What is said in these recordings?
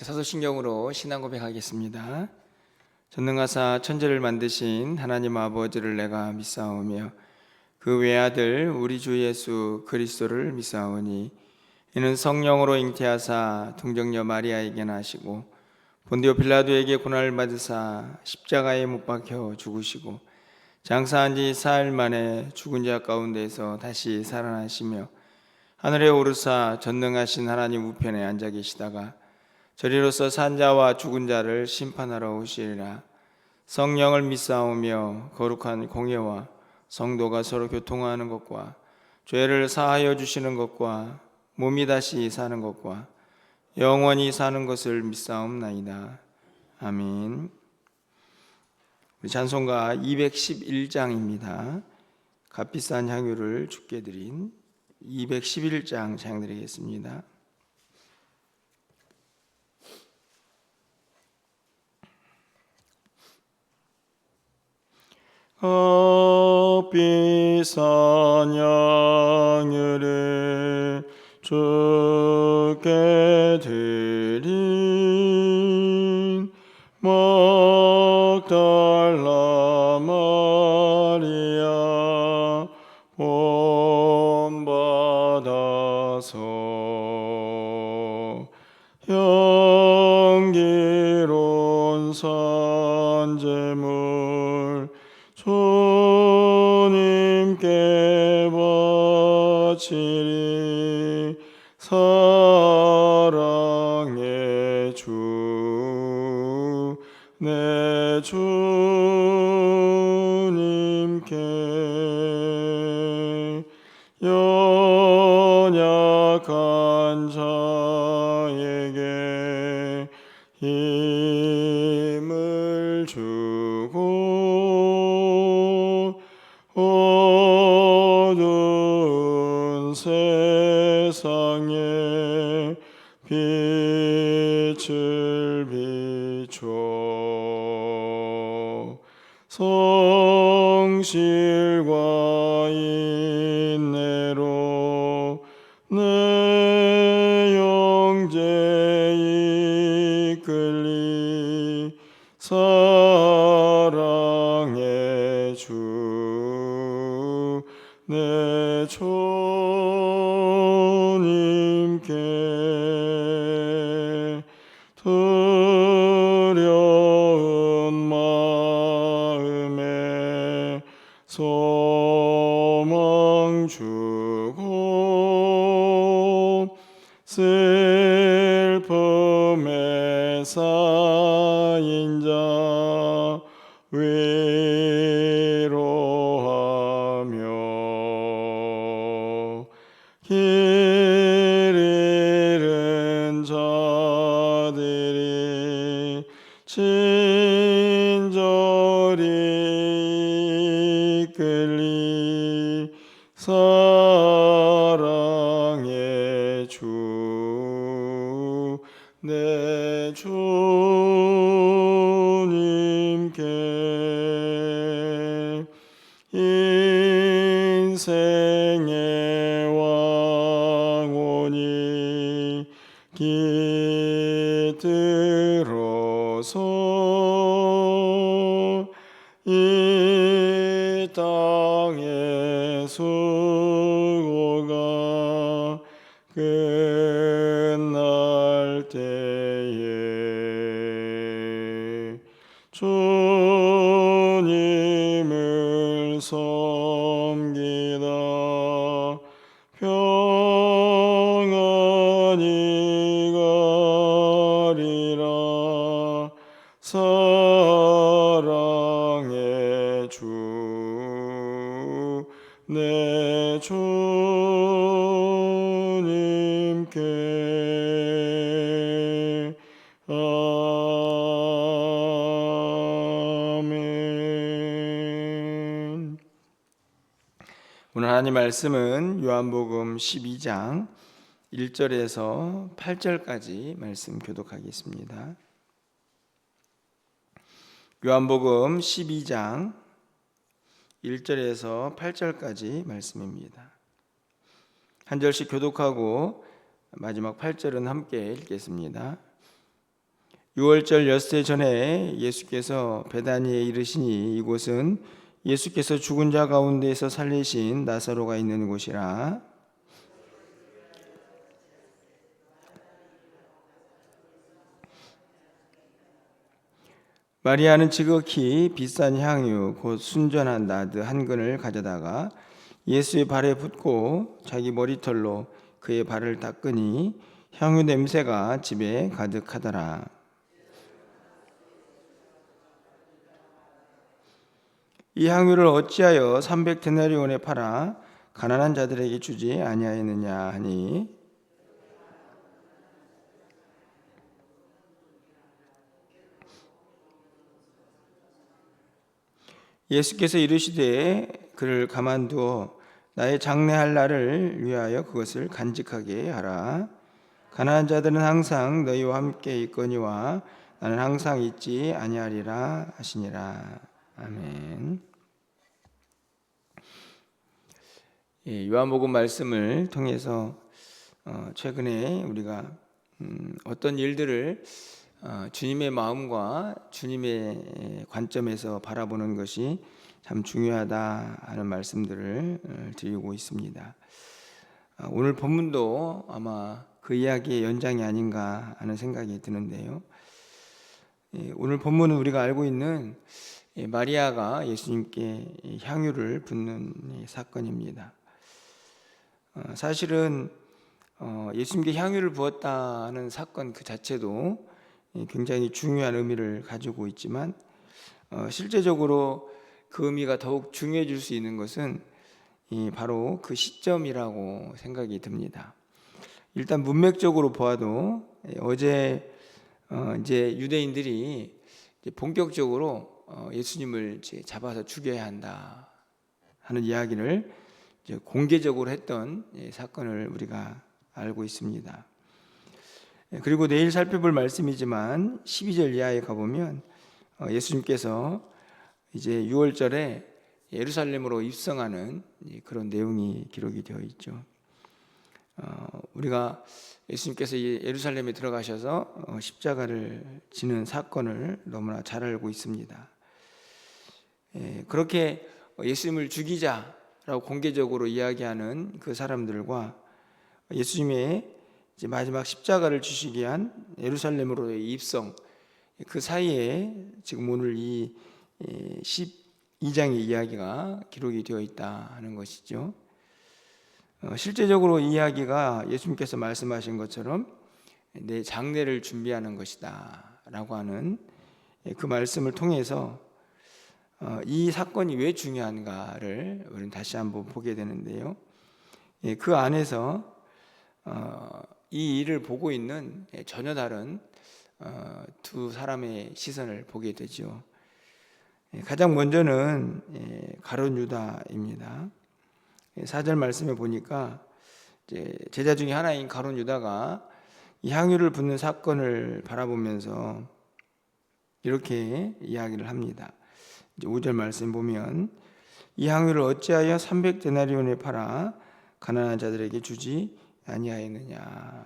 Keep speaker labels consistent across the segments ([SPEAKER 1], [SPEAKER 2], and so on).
[SPEAKER 1] 사도신경으로 신앙 고백하겠습니다. 전능하사 천지를 만드신 하나님 아버지를 내가 믿사오며 그 외아들 우리 주 예수 그리스도를 믿사오니 이는 성령으로 잉태하사 동정녀 마리아에게 나시고 본디오 빌라도에게 고난을 받으사 십자가에 못 박혀 죽으시고 장사한 지 사흘 만에 죽은 자 가운데서 다시 살아나시며 하늘에 오르사 전능하신 하나님 우편에 앉아 계시다가 저리로서 산자와 죽은 자를 심판하러 오시리라. 성령을 믿사오며 거룩한 공예와 성도가 서로 교통하는 것과 죄를 사하여 주시는 것과 몸이 다시 사는 것과 영원히 사는 것을 믿사옵나이다. 아멘. 우리 찬송가 211장입니다. 값비싼 향유를 주께 드린 211장 찬양드리겠습니다. 값비싼 향유를 주께 드린 막달라 마리아 본받아서 향기로운 산제물 주님께 바치리. 사랑의 주 내 주님께 연약한 자에게 힘을 주고 어두운 세상에 빛을 비춰 성실과 인내로 내 영제 이끌리. 사랑의 주 내 주님께 두려운 마음에 소망 주고 슬픔에 쌓인 자 위로하며 길 잃은 자들이 친절히 이끌리. 사랑의 주 내 주님께 인생의 왕원이 깃들어서 이 땅의 수고가 끝날 때에 주님을 섬기다 평안히 가리라. 사랑의 주 내 주님께 아멘. 오늘 하나님 말씀은 요한복음 12장 1절에서 8절까지 말씀 교독하겠습니다. 요한복음 12장 1절에서 8절까지 말씀입니다. 한 절씩 교독하고 마지막 8절은 함께 읽겠습니다. 유월절 엿새 전에 예수께서 베다니에 이르시니 이곳은 예수께서 죽은 자 가운데에서 살리신 나사로가 있는 곳이라. 마리아는 지극히 비싼 향유 곧 순전한 나드 한 근을 가져다가 예수의 발에 붓고 자기 머리털로 그의 발을 닦으니 향유 냄새가 집에 가득하더라. 이 향유를 어찌하여 300데나리온에 팔아 가난한 자들에게 주지 아니하였느냐 하니, 예수께서 이르시되 그를 가만두어 나의 장례할 날을 위하여 그것을 간직하게 하라. 가난한 자들은 항상 너희와 함께 있거니와 나는 항상 있지 아니하리라 하시니라. 아멘. 요한복음 말씀을 통해서 최근에 우리가 어떤 일들을 주님의 마음과 주님의 관점에서 바라보는 것이 참 중요하다 하는 말씀들을 드리고 있습니다. 오늘 본문도 아마 그 이야기의 연장이 아닌가 하는 생각이 드는데요. 오늘 본문은 우리가 알고 있는 마리아가 예수님께 향유를 붓는 사건입니다. 사실은 예수님께 향유를 부었다는 사건 그 자체도 굉장히 중요한 의미를 가지고 있지만 실제적으로 그 의미가 더욱 중요해질 수 있는 것은 바로 그 시점이라고 생각이 듭니다. 일단 문맥적으로 보아도 어제 이제 유대인들이 이제 본격적으로 예수님을 이제 잡아서 죽여야 한다 하는 이야기를 이제 공개적으로 했던 사건을 우리가 알고 있습니다. 그리고 내일 살펴볼 말씀이지만 12절 이하에 가보면 예수님께서 이제 6월절에 예루살렘으로 입성하는 그런 내용이 기록이 되어 있죠. 우리가 예수님께서 예루살렘에 들어가셔서 십자가를 지는 사건을 너무나 잘 알고 있습니다. 그렇게 예수님을 죽이자라고 공개적으로 이야기하는 그 사람들과 예수님의 이제 마지막 십자가를 지시기 위한 예루살렘으로의 입성, 그 사이에 지금 오늘 이 12장의 이야기가 기록이 되어 있다 하는 것이죠. 실제적으로 이 이야기가 예수님께서 말씀하신 것처럼 내 장례를 준비하는 것이다 라고 하는 그 말씀을 통해서 이 사건이 왜 중요한가를 우리는 다시 한번 보게 되는데요. 그 안에서 이 일을 보고 있는 전혀 다른 두 사람의 시선을 보게 되죠. 가장 먼저는 가룟 유다입니다. 4절 말씀에 보니까 제자 중에 하나인 가룟 유다가 이 향유를 붓는 사건을 바라보면서 이렇게 이야기를 합니다. 5절 말씀 보면 이 향유를 어찌하여 300데나리온에 팔아 가난한 자들에게 주지 아니하였느냐,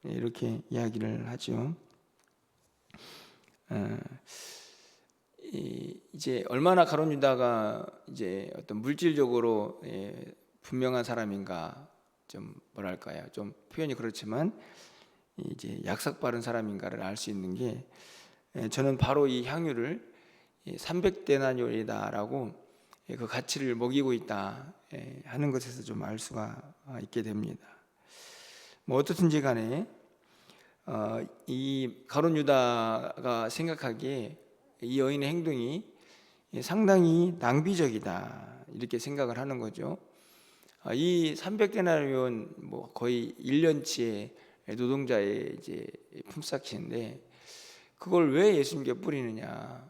[SPEAKER 1] 이렇게 이야기를 하죠. 이제 얼마나 가룟 유다가 이제 어떤 물질적으로 분명한 사람인가, 좀 뭐랄까요, 좀 표현이 그렇지만 이제 약삭빠른 사람인가를 알 수 있는 게 저는 바로 이 향유를 300데나리온이다라고 그 가치를 먹이고 있다 하는 것에서 좀 알 수가 있게 됩니다. 뭐 어떻든지 간에 이 가룟 유다가 생각하기에 이 여인의 행동이 상당히 낭비적이다 이렇게 생각을 하는 거죠. 이 300데나리온 뭐 거의 1년치의 노동자의 이제 품삯인데 그걸 왜 예수님께 뿌리느냐,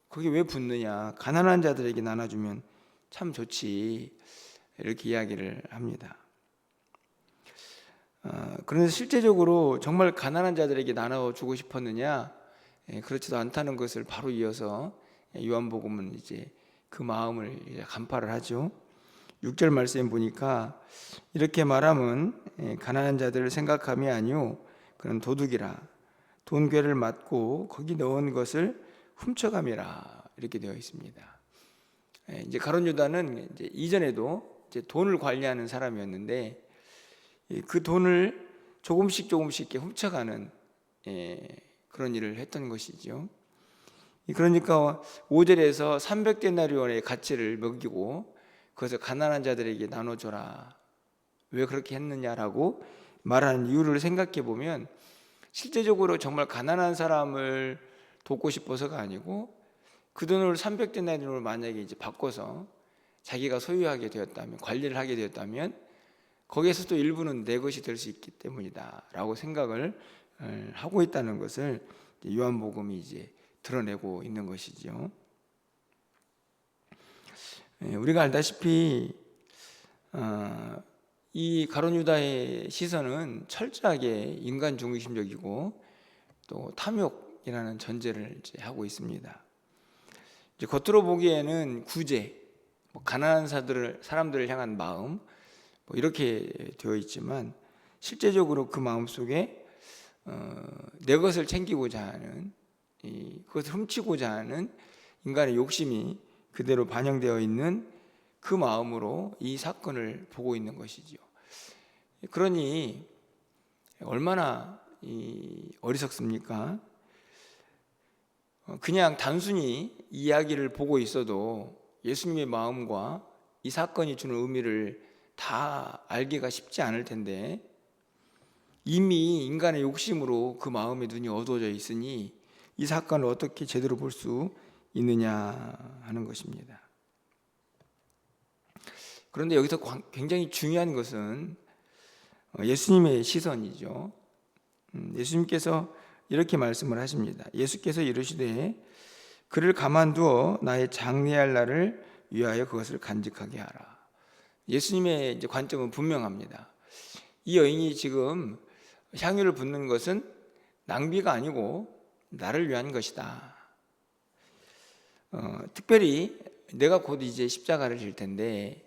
[SPEAKER 1] 그게 왜 붓느냐, 가난한 자들에게 나눠주면 참 좋지, 이렇게 이야기를 합니다. 그런데 실제적으로 정말 가난한 자들에게 나눠주고 싶었느냐, 그렇지도 않다는 것을 바로 이어서 요한복음은 이제 그 마음을 이제 간파를 하죠. 6절 말씀에 보니까 이렇게 말함은 가난한 자들을 생각함이 아니요 그는 도둑이라, 돈괴를 맞고 거기 넣은 것을 훔쳐감이라 이렇게 되어 있습니다. 이제 가룟 유다는 이제 이전에도 이제 돈을 관리하는 사람이었는데 그 돈을 조금씩 이렇게 훔쳐가는 그런 일을 했던 것이죠. 그러니까 5절에서 300데나리온의 가치를 먹이고 그것을 가난한 자들에게 나눠줘라. 왜 그렇게 했느냐라고 말하는 이유를 생각해 보면 실제적으로 정말 가난한 사람을 돕고 싶어서가 아니고 그 돈을 300데나리온을 만약에 이제 바꿔서 자기가 소유하게 되었다면, 관리를 하게 되었다면 거기에서도 일부는 내 것이 될 수 있기 때문이다라고 생각을 하고 있다는 것을 요한복음이 이제 드러내고 있는 것이죠. 우리가 알다시피 이 가룟 유다의 시선은 철저하게 인간 중심적이고 또 탐욕이라는 전제를 이제 하고 있습니다. 이제 겉으로 보기에는 구제, 가난한 사람들을 향한 마음 이렇게 되어 있지만 실제적으로 그 마음 속에 내 것을 챙기고자 하는 그것을 훔치고자 하는 인간의 욕심이 그대로 반영되어 있는 그 마음으로 이 사건을 보고 있는 것이죠. 그러니 얼마나 어리석습니까? 그냥 단순히 이야기를 보고 있어도 예수님의 마음과 이 사건이 주는 의미를 다 알기가 쉽지 않을 텐데 이미 인간의 욕심으로 그 마음의 눈이 어두워져 있으니 이 사건을 어떻게 제대로 볼 수 있느냐 하는 것입니다. 그런데 여기서 굉장히 중요한 것은 예수님의 시선이죠. 예수님께서 이렇게 말씀을 하십니다. 예수께서 이르시되 그를 가만두어 나의 장례할 날을 위하여 그것을 간직하게 하라. 예수님의 이제 관점은 분명합니다. 이 여인이 지금 향유를 붓는 것은 낭비가 아니고 나를 위한 것이다. 특별히 내가 곧 이제 십자가를 질 텐데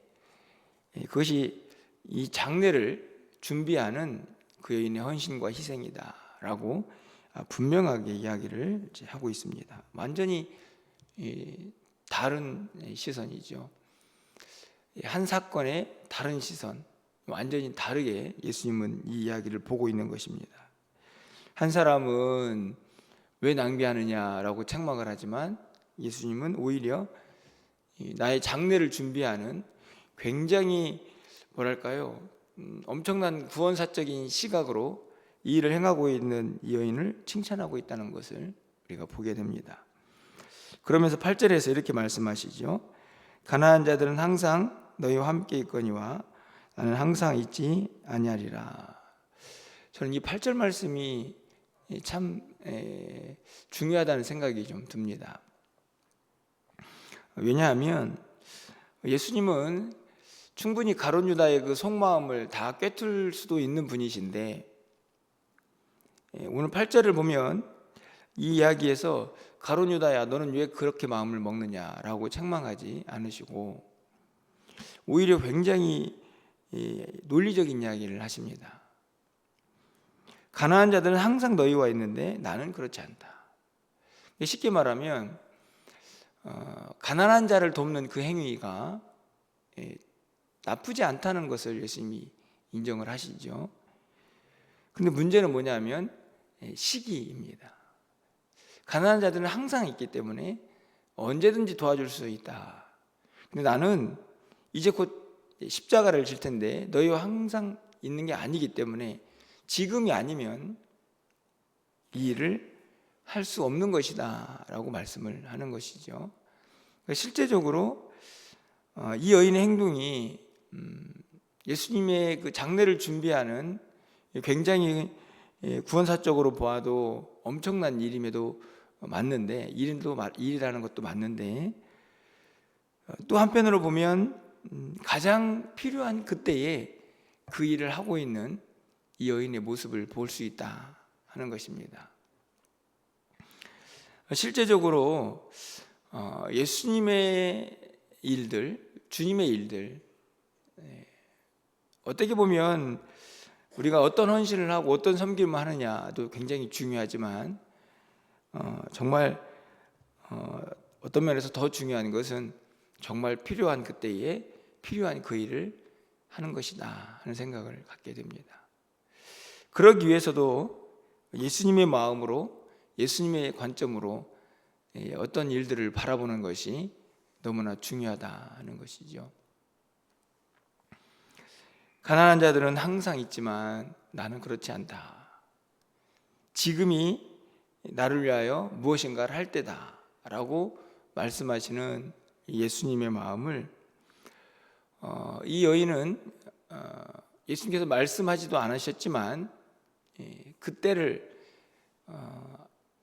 [SPEAKER 1] 그것이 이 장례를 준비하는 그 여인의 헌신과 희생이다라고 분명하게 이야기를 이제 하고 있습니다. 완전히 다른 시선이죠. 한 사건의 다른 시선, 완전히 다르게 예수님은 이 이야기를 보고 있는 것입니다. 한 사람은 왜 낭비하느냐라고 책망을 하지만 예수님은 오히려 나의 장례를 준비하는 굉장히 엄청난 구원사적인 시각으로 이 일을 행하고 있는 이 여인을 칭찬하고 있다는 것을 우리가 보게 됩니다. 그러면서 8절에서 이렇게 말씀하시죠. 가난한 자들은 항상 너희와 함께 있거니와 나는 항상 있지 아니하리라. 저는 이 8절 말씀이 참 중요하다는 생각이 좀 듭니다. 왜냐하면 예수님은 충분히 가룟 유다의 그 속마음을 다 꿰뚫을 수도 있는 분이신데 오늘 8절을 보면 이 이야기에서 가룟 유다야 너는 왜 그렇게 마음을 먹느냐라고 책망하지 않으시고 오히려 굉장히 논리적인 이야기를 하십니다. 가난한 자들은 항상 너희와 있는데 나는 그렇지 않다. 쉽게 말하면 가난한 자를 돕는 그 행위가 나쁘지 않다는 것을 예수님이 인정을 하시죠. 근데 문제는 뭐냐면 시기입니다. 가난한 자들은 항상 있기 때문에 언제든지 도와줄 수 있다. 근데 나는 이제 곧 십자가를 질 텐데 너희와 항상 있는 게 아니기 때문에 지금이 아니면 이 일을 할 수 없는 것이다 라고 말씀을 하는 것이죠. 실제적으로 이 여인의 행동이 예수님의 그 장례를 준비하는 굉장히 구원사적으로 보아도 엄청난 일임에도 맞는데 일이라는 것도 맞는데 또 한편으로 보면 가장 필요한 그때에 그 일을 하고 있는 이 여인의 모습을 볼 수 있다 하는 것입니다. 실제적으로 예수님의 일들, 주님의 일들 어떻게 보면 우리가 어떤 헌신을 하고 어떤 섬김을 하느냐도 굉장히 중요하지만 정말 어떤 면에서 더 중요한 것은 정말 필요한 그때에 필요한 그 일을 하는 것이다 하는 생각을 갖게 됩니다. 그러기 위해서도 예수님의 마음으로, 예수님의 관점으로 어떤 일들을 바라보는 것이 너무나 중요하다 하는 것이죠. 가난한 자들은 항상 있지만 나는 그렇지 않다. 지금이 나를 위하여 무엇인가를 할 때다 라고 말씀하시는 예수님의 마음을 이 여인은 예수님께서 말씀하지도 않으셨지만 그때를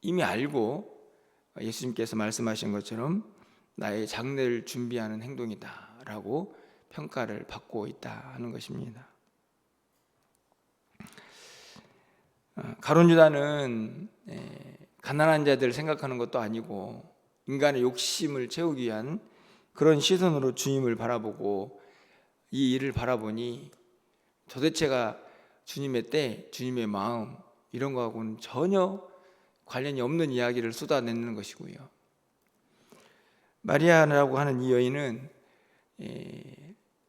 [SPEAKER 1] 이미 알고 예수님께서 말씀하신 것처럼 나의 장례를 준비하는 행동이다 라고 평가를 받고 있다 하는 것입니다. 가룟 유다는 가난한 자들을 생각하는 것도 아니고 인간의 욕심을 채우기 위한 그런 시선으로 주님을 바라보고 이 일을 바라보니 도대체가 주님의 때, 주님의 마음 이런 거하고는 전혀 관련이 없는 이야기를 쏟아내는 것이고요. 마리아라고 하는 이 여인은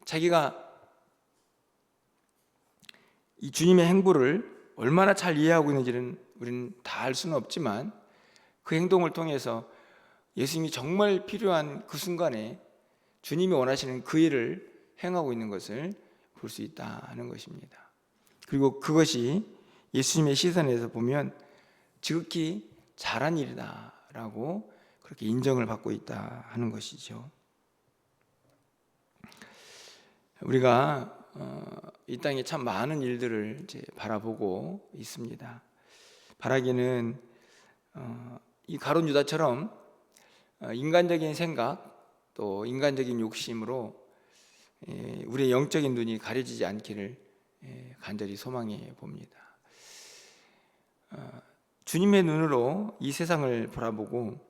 [SPEAKER 1] 자기가 이 주님의 행보를 얼마나 잘 이해하고 있는지는 우리는 다 알 수는 없지만 그 행동을 통해서 예수님이 정말 필요한 그 순간에 주님이 원하시는 그 일을 행하고 있는 것을 볼 수 있다 하는 것입니다. 그리고 그것이 예수님의 시선에서 보면 지극히 잘한 일이다 라고 그렇게 인정을 받고 있다 하는 것이죠. 우리가 이 땅에 참 많은 일들을 이제 바라보고 있습니다. 바라기는 이 가룟 유다처럼 인간적인 생각 또 인간적인 욕심으로 우리의 영적인 눈이 가려지지 않기를 간절히 소망해 봅니다. 주님의 눈으로 이 세상을 바라보고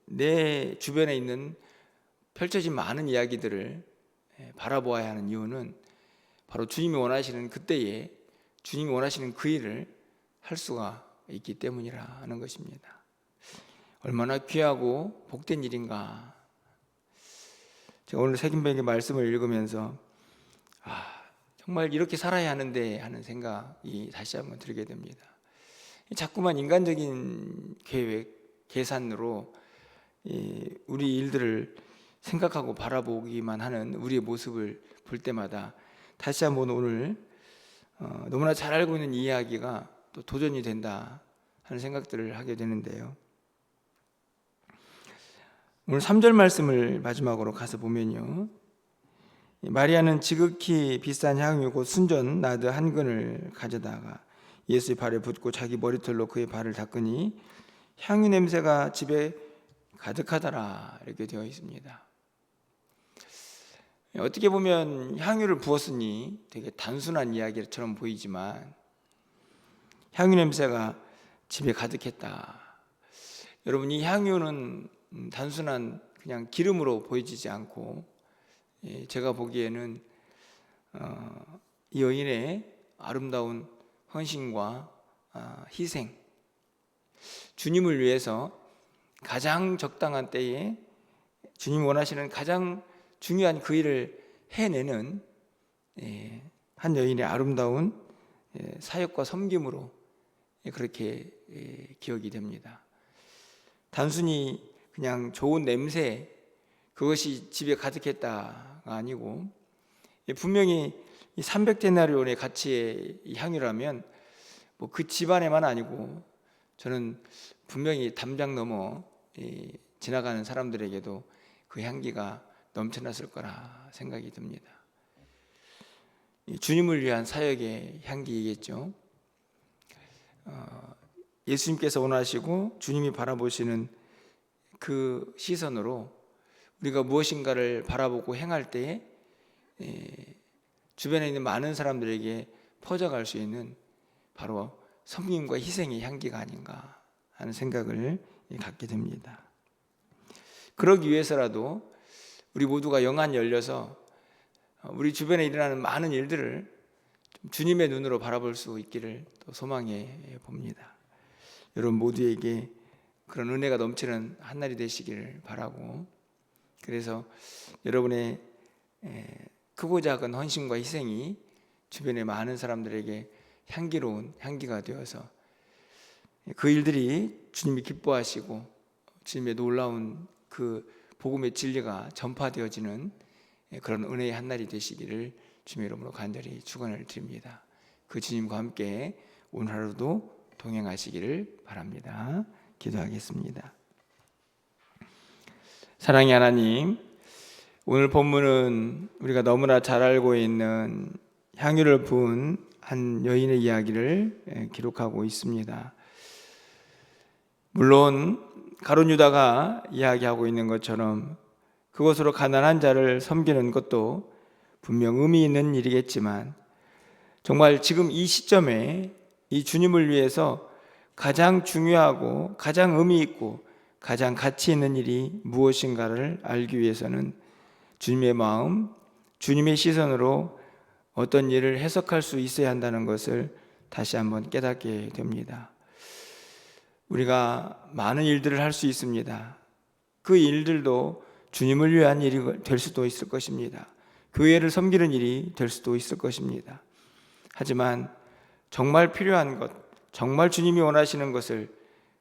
[SPEAKER 1] 내 주변에 있는 펼쳐진 많은 이야기들을 바라보아야 하는 이유는 바로 주님이 원하시는 그때에 주님이 원하시는 그 일을 할 수가 있기 때문이라 하는 것입니다. 얼마나 귀하고 복된 일인가. 제가 오늘 색인백의 말씀을 읽으면서 정말 이렇게 살아야 하는데 하는 생각이 다시 한번 들게 됩니다. 자꾸만 인간적인 계획, 계산으로 우리 일들을 생각하고 바라보기만 하는 우리의 모습을 볼 때마다 다시 한번 오늘 너무나 잘 알고 있는 이야기가 또 도전이 된다 하는 생각들을 하게 되는데요. 오늘 3절 말씀을 마지막으로 가서 보면요, 마리아는 지극히 비싼 향유 곧 순전 나드 한 근을 가져다가 예수의 발에 붓고 자기 머리털로 그의 발을 닦으니 향유 냄새가 집에 가득하더라 이렇게 되어 있습니다. 어떻게 보면 향유를 부었으니 되게 단순한 이야기처럼 보이지만 향유 냄새가 집에 가득했다. 여러분, 이 향유는 단순한 그냥 기름으로 보이지 않고 제가 보기에는 이 여인의 아름다운 헌신과 희생, 주님을 위해서 가장 적당한 때에 주님이 원하시는 가장 중요한 그 일을 해내는 한 여인의 아름다운 사역과 섬김으로 그렇게 기억이 됩니다. 단순히 그냥 좋은 냄새 그것이 집에 가득했다가 아니고 분명히 300데나리온의 가치의 향유라면 뭐 그 집안에만 아니고 저는 분명히 담장 넘어 지나가는 사람들에게도 그 향기가 넘쳐났을 거라 생각이 듭니다. 주님을 위한 사역의 향기이겠죠. 예수님께서 원하시고 주님이 바라보시는 그 시선으로 우리가 무엇인가를 바라보고 행할 때에 주변에 있는 많은 사람들에게 퍼져갈 수 있는 바로 섬김과 희생의 향기가 아닌가 하는 생각을 갖게 됩니다. 그러기 위해서라도 우리 모두가 영안 열려서 우리 주변에 일어나는 많은 일들을 주님의 눈으로 바라볼 수 있기를 또 소망해 봅니다. 여러분 모두에게 그런 은혜가 넘치는 한 날이 되시기를 바라고, 그래서 여러분의 크고 작은 헌신과 희생이 주변의 많은 사람들에게 향기로운 향기가 되어서 그 일들이 주님이 기뻐하시고 주님의 놀라운 그 복음의 진리가 전파되어지는 그런 은혜의 한 날이 되시기를 주님의 이름으로 간절히 축원을 드립니다. 그 주님과 함께 오늘 하루도 동행하시기를 바랍니다. 기도하겠습니다. 사랑의 하나님, 오늘 본문은 우리가 너무나 잘 알고 있는 향유를 부은 한 여인의 이야기를 기록하고 있습니다. 물론 가룟 유다가 이야기하고 있는 것처럼 그곳으로 가난한 자를 섬기는 것도 분명 의미 있는 일이겠지만, 정말 지금 이 시점에 이 주님을 위해서 가장 중요하고 가장 의미 있고 가장 가치 있는 일이 무엇인가를 알기 위해서는 주님의 마음, 주님의 시선으로 어떤 일을 해석할 수 있어야 한다는 것을 다시 한번 깨닫게 됩니다. 우리가 많은 일들을 할 수 있습니다. 그 일들도 주님을 위한 일이 될 수도 있을 것입니다. 교회를 섬기는 일이 될 수도 있을 것입니다. 하지만 정말 필요한 것, 정말 주님이 원하시는 것을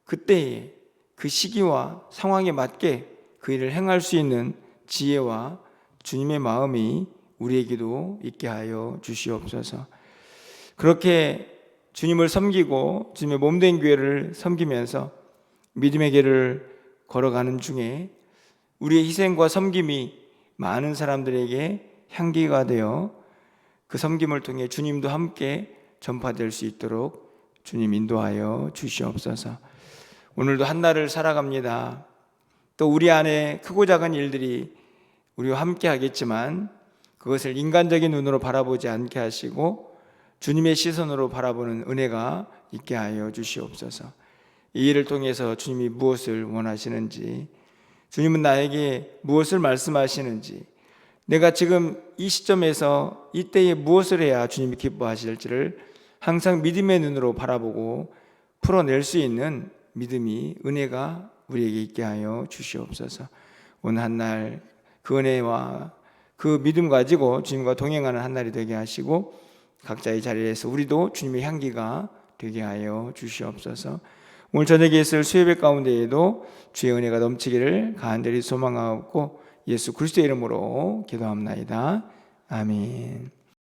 [SPEAKER 1] 그때에 그 시기와 상황에 맞게 그 일을 행할 수 있는 지혜와 주님의 마음이 우리에게도 있게 하여 주시옵소서. 그렇게 주님을 섬기고 주님의 몸된 교회를 섬기면서 믿음의 길을 걸어가는 중에 우리의 희생과 섬김이 많은 사람들에게 향기가 되어 그 섬김을 통해 주님도 함께 전파될 수 있도록 주님 인도하여 주시옵소서. 오늘도 한 날을 살아갑니다. 또 우리 안에 크고 작은 일들이 우리와 함께 하겠지만 그것을 인간적인 눈으로 바라보지 않게 하시고 주님의 시선으로 바라보는 은혜가 있게 하여 주시옵소서. 이 일을 통해서 주님이 무엇을 원하시는지, 주님은 나에게 무엇을 말씀하시는지, 내가 지금 이 시점에서 이때에 무엇을 해야 주님이 기뻐하실지를 항상 믿음의 눈으로 바라보고 풀어낼 수 있는 믿음이, 은혜가 우리에게 있게 하여 주시옵소서. 오늘 한 날 그 은혜와 그 믿음 가지고 주님과 동행하는 한 날이 되게 하시고 각자의 자리에서 우리도 주님의 향기가 되게 하여 주시옵소서. 오늘 저녁에 있을 수요예배 가운데에도 주의 은혜가 넘치기를 간절히 소망하고 예수 그리스도의 이름으로 기도합나이다. 아멘.